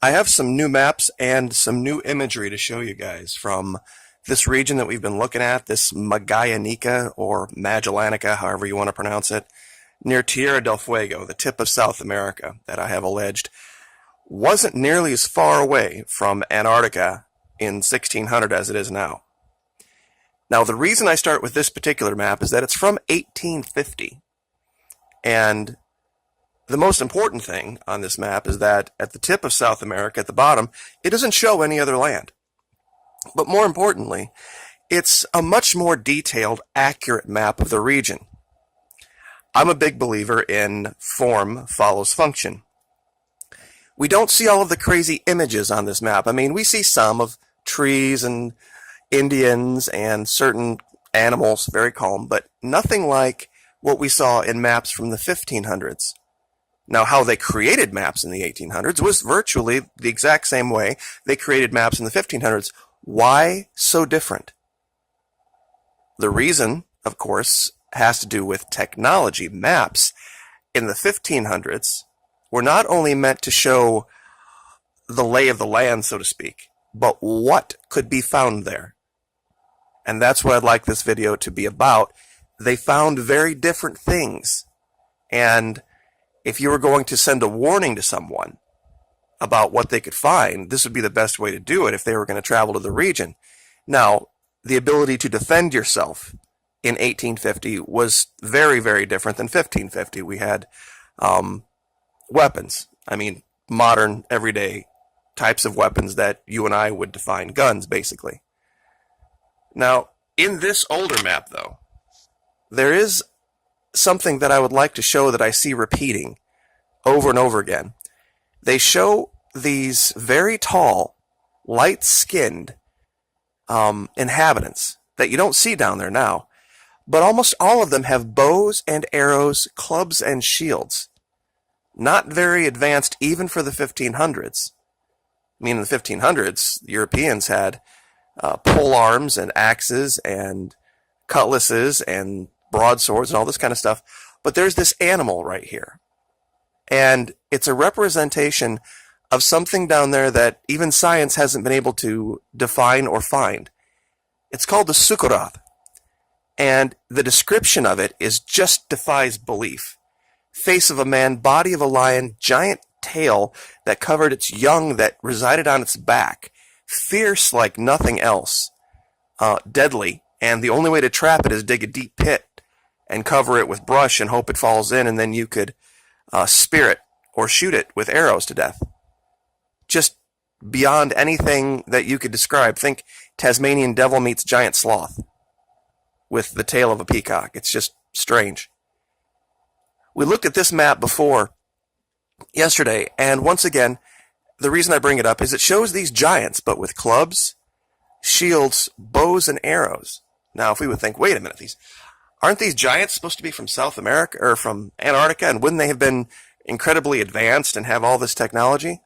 I have some new maps and some new imagery to show you guys from this region that we've been looking at, this Magallanica or Magellanica, however you want to pronounce it, near Tierra del Fuego, the tip of South America, that I have alleged wasn't nearly as far away from Antarctica in 1600 as it is now. Now, the reason I start with this particular map is that it's from 1850, and the most important thing on this map is that at the tip of South America, at the bottom, it doesn't show any other land. But more importantly, it's a much more detailed, accurate map of the region. I'm a big believer in form follows function. We don't see all of the crazy images on this map. I mean, we see some of trees and Indians and certain animals, very calm, but nothing like what we saw in maps from the 1500s. Now, how they created maps in the 1800s was virtually the exact same way they created maps in the 1500s. Why so different? The reason, of course, has to do with technology. Maps in the 1500s were not only meant to show the lay of the land, so to speak, but what could be found there. And that's what I'd like this video to be about. They found very different things. And if you were going to send a warning to someone about what they could find, this would be the best way to do it if they were going to travel to the region. Now, the ability to defend yourself in 1850 was very, very different than 1550. We had weapons. I mean, modern, everyday types of weapons that you and I would define guns, basically. Now, in this older map, though, there is something that I would like to show that I see repeating over and over again. They show these very tall, light-skinned inhabitants that you don't see down there now, but almost all of them have bows and arrows, clubs and shields. Not very advanced even for the 1500s. I mean, in the 1500s, the Europeans had pole arms and axes and cutlasses and broadswords and all this kind of stuff. But there's this animal right here. And it's a representation of something down there that even science hasn't been able to define or find. It's called the sucurath. And the description of it just defies belief. Face of a man, body of a lion, giant tail that covered its young that resided on its back. Fierce like nothing else. Deadly. And the only way to trap it is dig a deep pit and cover it with brush and hope it falls in, and then you could spear it or shoot it with arrows to death. Just beyond anything that you could describe. Think Tasmanian devil meets giant sloth with the tail of a peacock. It's just strange. We looked at this map before yesterday, and once again, the reason I bring it up is it shows these giants, but with clubs, shields, bows, and arrows. Now, if we would think, wait a minute, aren't these giants supposed to be from South America or from Antarctica? And wouldn't they have been incredibly advanced and have all this technology?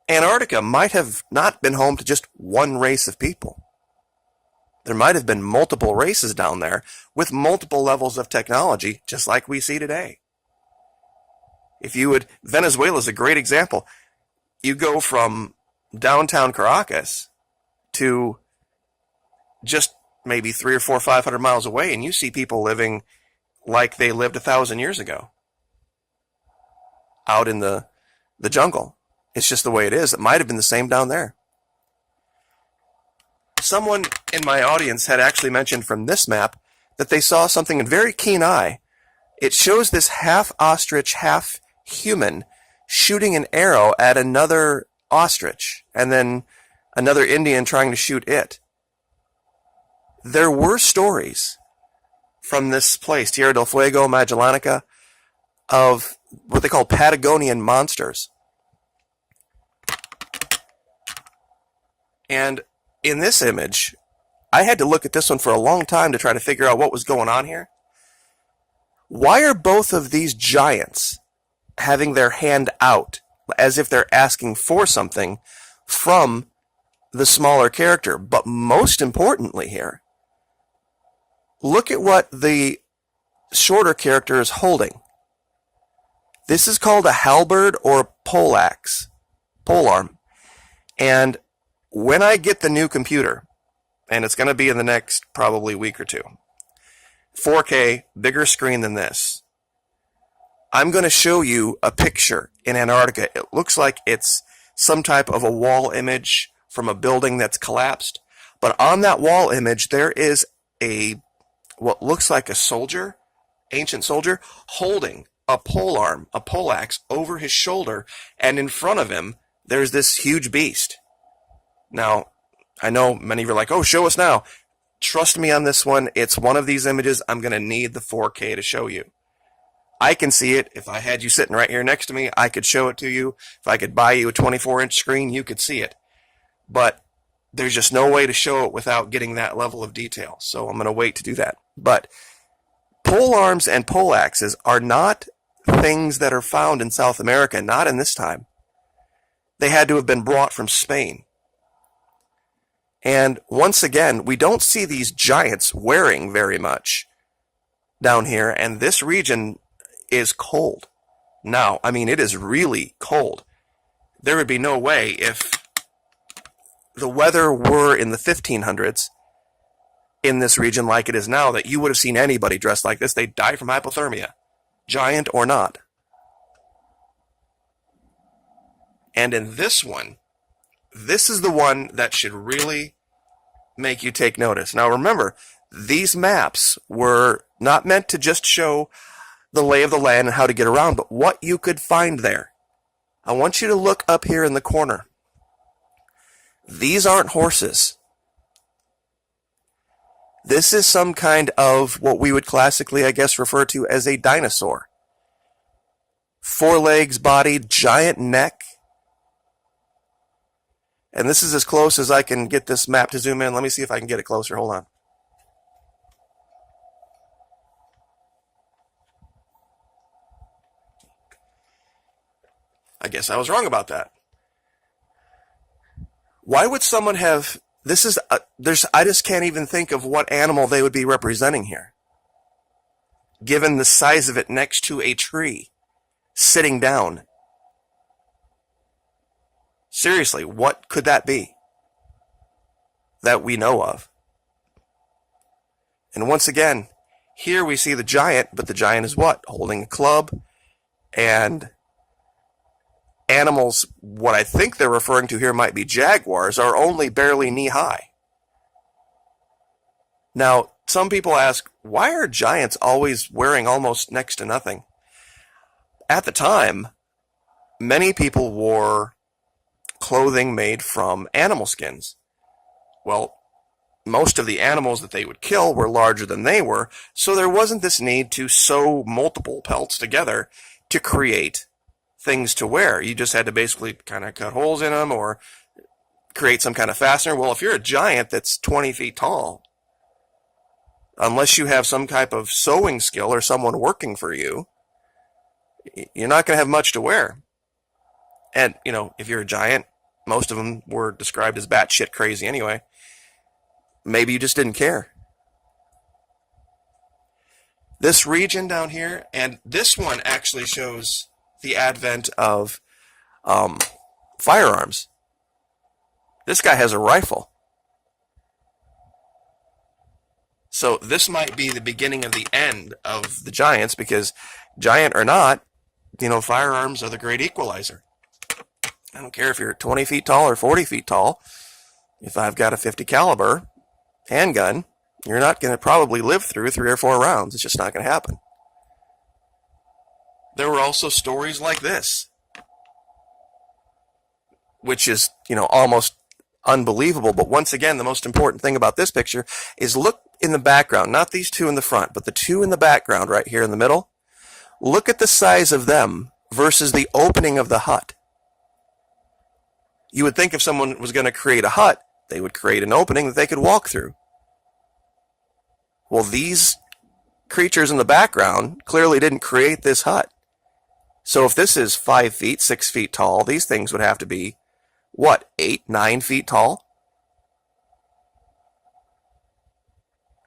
Antarctica might have not been home to just one race of people. There might have been multiple races down there with multiple levels of technology, just like we see today. Venezuela is a great example. You go from downtown Caracas to just maybe 300 or 400 or 500 miles away, and you see people living like they lived 1,000 years ago out in the jungle. It's just the way it is. It might have been the same down there. Someone in my audience had actually mentioned from this map that they saw something in very keen eye. It shows this half ostrich, half human shooting an arrow at another ostrich, and then another Indian trying to shoot it. There were stories from this place, Tierra del Fuego, Magellanica, of what they call Patagonian monsters. And in this image, I had to look at this one for a long time to try to figure out what was going on here. Why are both of these giants having their hand out as if they're asking for something from the smaller character? But most importantly here, look at what the shorter character is holding. This is called a halberd or poleaxe. polearm. And when I get the new computer, and it's going to be in the next probably week or two, 4K, bigger screen than this, I'm going to show you a picture in Antarctica. It looks like it's some type of a wall image from a building that's collapsed. But on that wall image, there is what looks like a soldier, ancient soldier, holding a polearm, a poleaxe, over his shoulder, and in front of him, there's this huge beast. Now, I know many of you are like, oh, show us now. Trust me on this one. It's one of these images I'm going to need the 4K to show you. I can see it. If I had you sitting right here next to me, I could show it to you. If I could buy you a 24-inch screen, you could see it. But there's just no way to show it without getting that level of detail. So I'm going to wait to do that. But polearms and poleaxes are not things that are found in South America, not in this time. They had to have been brought from Spain. And once again, we don't see these giants wearing very much down here, and this region is cold. Now, I mean, it is really cold. There would be no way if the weather were in the 1500s in this region like it is now that you would have seen anybody dressed like this. They'd die from hypothermia, giant or not. And in this one, this is the one that should really make you take notice. Now remember, these maps were not meant to just show the lay of the land and how to get around, but what you could find there. I want you to look up here in the corner. These aren't horses. This is some kind of what we would classically, I guess, refer to as a dinosaur. 4 legs, body, giant neck. And this is as close as I can get this map to zoom in. Let me see if I can get it closer. Hold on. I guess I was wrong about that. Why would someone have... I just can't even think of what animal they would be representing here, given the size of it next to a tree, sitting down. Seriously, what could that be that we know of? And once again, here we see the giant, but the giant is what? Holding a club, and animals, what I think they're referring to here might be jaguars, are only barely knee-high. Now, some people ask, why are giants always wearing almost next to nothing? At the time, many people wore clothing made from animal skins. Well, most of the animals that they would kill were larger than they were, so there wasn't this need to sew multiple pelts together to create things to wear. You just had to basically kind of cut holes in them or create some kind of fastener. Well, if you're a giant that's 20 feet tall, unless you have some type of sewing skill or someone working for you, you're not going to have much to wear. And, you know, if you're a giant, most of them were described as batshit crazy anyway. Maybe you just didn't care. This region down here, and this one actually shows the advent of firearms. This guy has a rifle. So this might be the beginning of the end of the giants, because giant or not, you know, firearms are the great equalizer. I don't care if you're 20 feet tall or 40 feet tall. If I've got a 50 caliber handgun, you're not going to probably live through 3 or 4 rounds. It's just not going to happen. There were also stories like this, which is, you know, almost unbelievable. But once again, the most important thing about this picture is look in the background, not these two in the front, but the two in the background right here in the middle. Look at the size of them versus the opening of the hut. You would think if someone was going to create a hut, they would create an opening that they could walk through. Well, these creatures in the background clearly didn't create this hut. So if this is 5 feet, 6 feet tall, these things would have to be, what, 8, 9 feet tall?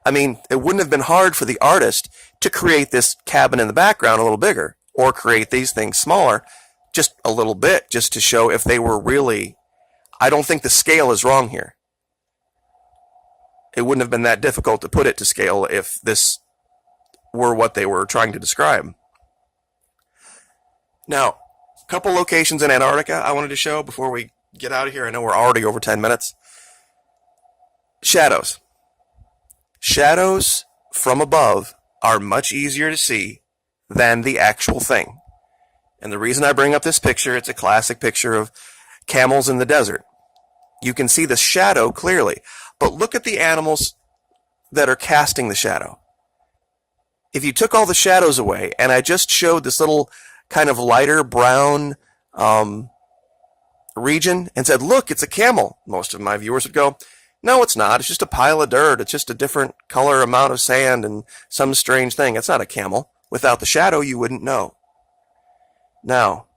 I mean, it wouldn't have been hard for the artist to create this cabin in the background a little bigger, or create these things smaller. just a little bit, just to show if they were really. I don't think the scale is wrong here. It wouldn't have been that difficult to put it to scale if this were what they were trying to describe. Now, a couple locations in Antarctica I wanted to show before we get out of here. I know we're already over 10 minutes. Shadows. Shadows from above are much easier to see than the actual thing. And the reason I bring up this picture, it's a classic picture of camels in the desert. You can see the shadow clearly, but look at the animals that are casting the shadow. If you took all the shadows away and I just showed this little kind of lighter brown region and said, look, it's a camel, most of my viewers would go, no, it's not. It's just a pile of dirt. It's just a different color amount of sand and some strange thing. It's not a camel. Without the shadow, you wouldn't know. Now,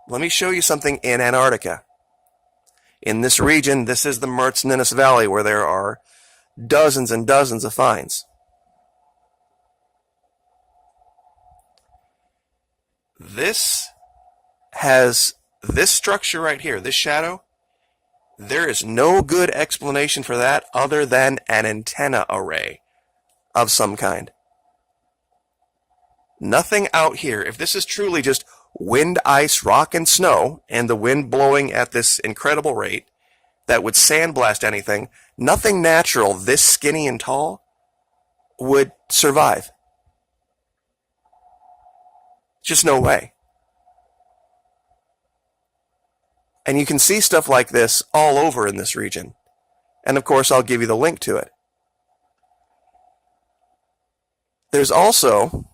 let me show you something in Antarctica. In this region, this is the Mertz Valley, where there are dozens and dozens of finds. This has this structure right here, this shadow. There is no good explanation for that other than an antenna array of some kind. Nothing out here. If this is truly just wind, ice, rock, and snow, and the wind blowing at this incredible rate that would sandblast anything, nothing natural this skinny and tall would survive. Just no way. And you can see stuff like this all over in this region. And of course, I'll give you the link to it. There's also,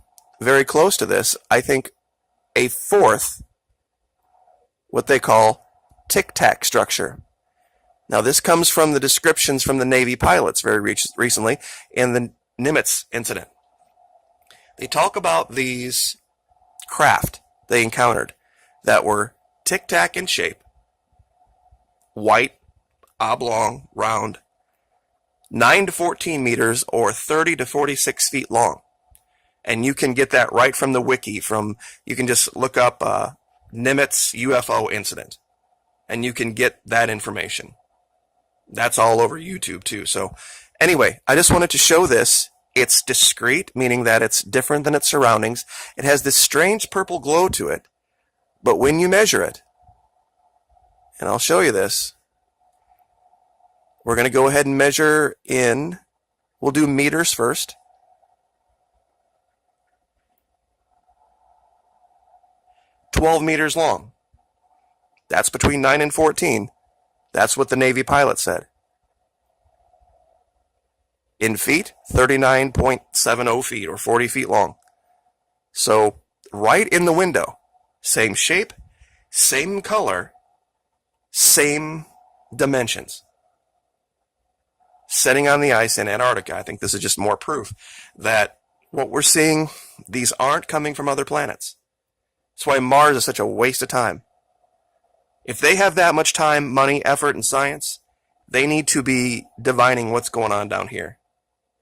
very close to this, I think, a fourth, what they call tic-tac structure. Now, this comes from the descriptions from the Navy pilots very recently in the Nimitz incident. They talk about these craft they encountered that were tic-tac in shape, white, oblong, round, 9 to 14 meters or 30 to 46 feet long. And you can get that right from the wiki. You can just look up Nimitz UFO incident, and you can get that information. That's all over YouTube too. So anyway, I just wanted to show this. It's discrete, meaning that it's different than its surroundings. It has this strange purple glow to it. But when you measure it, and I'll show you this, we're going to go ahead and measure in, we'll do meters first. "12 meters long. That's between 9 and 14. That's what the Navy pilot said. In feet, 39.70 feet or 40 feet long. So right in the window, same shape, same color, same dimensions. Setting on the ice in Antarctica, I think this is just more proof that what we're seeing, these aren't coming from other planets. That's why Mars is such a waste of time. If they have that much time, money, effort, and science, they need to be divining what's going on down here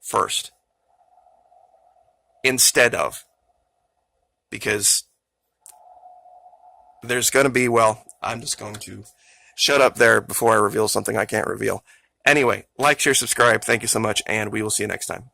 first. Instead of. Because there's going to be, well, I'm just going to shut up there before I reveal something I can't reveal. Anyway, like, share, subscribe. Thank you so much, and we will see you next time.